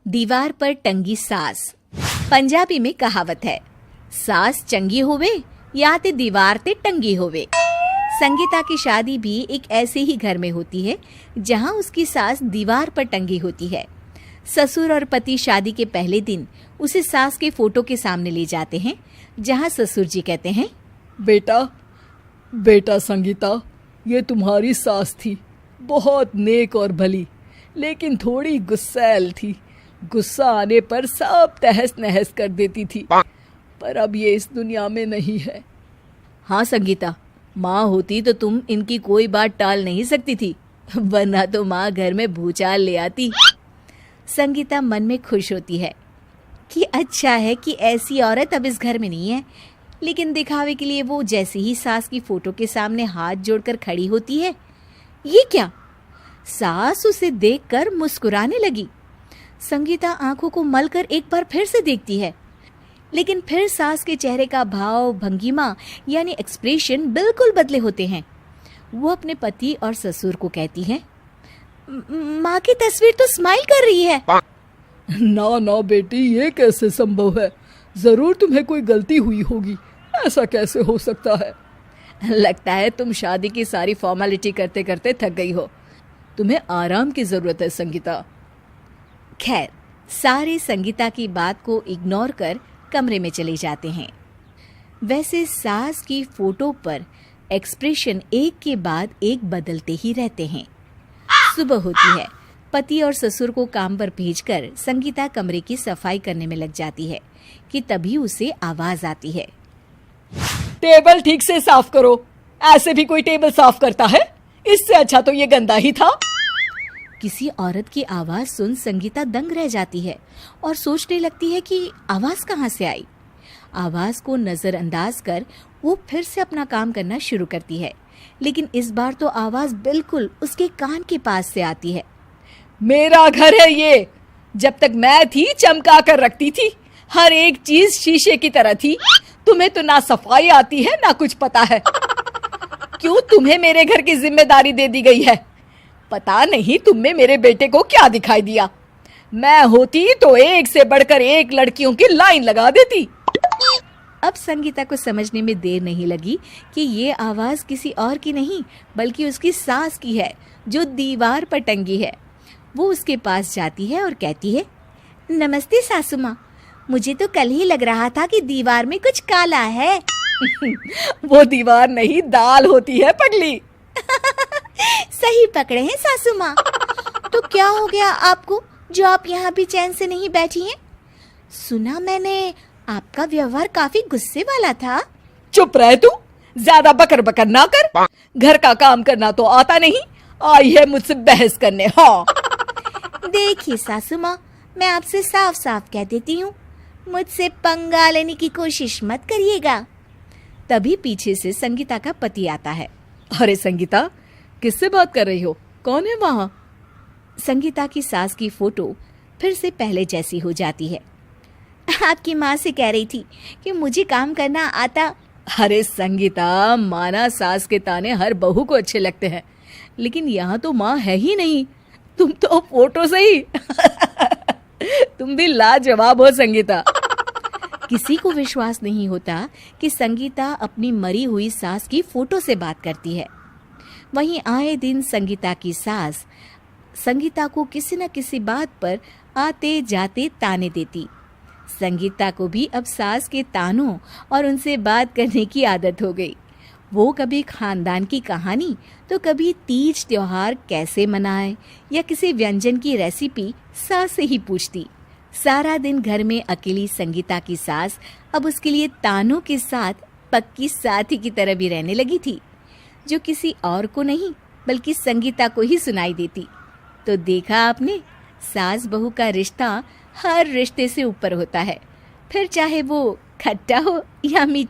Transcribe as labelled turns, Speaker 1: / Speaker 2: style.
Speaker 1: दीवार पर टंगी सास। पंजाबी में कहावत है, सास चंगी होवे या ते दीवार ते टंगी होवे। संगीता की शादी भी एक ऐसे ही घर में होती है जहां उसकी सास दीवार पर टंगी होती है। ससुर और पति शादी के पहले दिन उसे सास के फोटो के सामने ले जाते हैं, जहां ससुर जी कहते हैं,
Speaker 2: बेटा बेटा संगीता, ये तुम्हारी सास थी, बहुत नेक और भली, लेकिन थोड़ी गुस्सैल थी। गुस्सा आने पर सब तहस नहस कर देती थी, पर अब ये इस दुनिया में नहीं है।
Speaker 1: हाँ संगीता, माँ होती तो तुम इनकी कोई बात टाल नहीं सकती थी, वरना तो माँ घर में भूचाल ले आती। संगीता मन में खुश होती है कि अच्छा है कि ऐसी औरत अब इस घर में नहीं है, लेकिन दिखावे के लिए वो जैसे ही सास की फोटो के सामने हाथ जोड़कर खड़ी होती है, ये क्या? सास उसे देखकर मुस्कुराने लगी। संगीता आंखों को मलकर एक बार फिर से देखती है, लेकिन फिर सास के चेहरे का भाव, भंगिमा यानी एक्सप्रेशन बिल्कुल बदले होते हैं। वो अपने पति और ससुर को कहती है, माँ की तस्वीर तो स्माइल कर रही है।
Speaker 2: ना ना बेटी, ये कैसे संभव है? जरूर तुम्हें कोई गलती हुई होगी, ऐसा कैसे हो सकता है?
Speaker 1: लगता है तुम शादी की सारी फॉर्मेलिटी करते करते थक गई हो, तुम्हें आराम की जरूरत है संगीता। खैर, सारे संगीता की बात को इग्नोर कर कमरे में चले जाते हैं। वैसे सास की फोटो पर एक्सप्रेशन एक के बाद एक बदलते ही रहते हैं। सुबह होती है, पति और ससुर को काम पर भेजकर संगीता कमरे की सफाई करने में लग जाती है कि तभी उसे आवाज आती है,
Speaker 2: टेबल ठीक से साफ करो। ऐसे भी कोई टेबल साफ करता है? इससे अच्छा तो ये गंदा ही था।
Speaker 1: किसी औरत की आवाज सुन संगीता दंग रह जाती है और सोचने लगती है कि आवाज कहाँ से आई। आवाज को नजरअंदाज कर वो फिर से अपना काम करना शुरू करती है, लेकिन इस बार तो आवाज बिल्कुल उसके कान के पास से आती है।
Speaker 2: मेरा घर है ये, जब तक मैं थी चमका कर रखती थी, हर एक चीज शीशे की तरह थी। तुम्हें तो ना सफाई आती है ना कुछ पता है। क्यों तुम्हें मेरे घर की जिम्मेदारी दे दी गई है? पता नहीं तुम में मेरे बेटे को क्या दिखाई दिया। मैं होती तो एक से बढ़कर एक लड़कियों की लाइन लगा देती।
Speaker 1: अब संगीता को समझने में देर नहीं लगी कि ये आवाज किसी और की नहीं बल्कि उसकी सास की है, जो दीवार पर टंगी है। वो उसके पास जाती है और कहती है, नमस्ते सासू माँ, मुझे तो कल ही लग रहा था कि दीवार में कुछ काला है।
Speaker 2: वो दीवार नहीं, दाल होती है पगली।
Speaker 1: सही पकड़े हैं सासू माँ। तो क्या हो गया आपको जो आप यहाँ भी चैन से नहीं बैठी हैं? सुना मैंने आपका व्यवहार काफी गुस्से वाला था।
Speaker 2: चुप रह तू, ज्यादा बकर बकर ना कर। घर का काम करना तो आता नहीं, आई है मुझसे बहस करने। हाँ
Speaker 1: देखिए सासू माँ, मैं आपसे साफ साफ कह देती हूँ, मुझसे पंगा लेने की कोशिश मत करिएगा। तभी पीछे से संगीता का पति आता है।
Speaker 2: अरे संगीता, किससे बात कर रही हो? कौन है वहाँ?
Speaker 1: संगीता की सास की फोटो फिर से पहले जैसी हो जाती है। आपकी माँ से कह रही थी कि मुझे काम करना आता।
Speaker 2: अरे संगीता, माना सास के ताने हर बहू को अच्छे लगते हैं, लेकिन यहाँ तो माँ है ही नहीं, तुम तो फोटो से ही। तुम भी लाजवाब हो संगीता।
Speaker 1: किसी को विश्वास नहीं होता कि संगीता अपनी मरी हुई सास की फोटो से बात करती है। वहीं आए दिन संगीता की सास संगीता को किसी न किसी बात पर आते जाते ताने देती। संगीता को भी अब सास के तानों और उनसे बात करने की आदत हो गई। वो कभी खानदान की कहानी तो कभी तीज त्योहार कैसे मनाए या किसी व्यंजन की रेसिपी सास से ही पूछती। सारा दिन घर में अकेली संगीता की सास अब उसके लिए तानों के साथ पक्की साथी की तरह भी रहने लगी थी, जो किसी और को नहीं बल्कि संगीता को ही सुनाई देती। तो देखा आपने, सास बहू का रिश्ता हर रिश्ते से ऊपर होता है, फिर चाहे वो खट्टा हो या मीठा।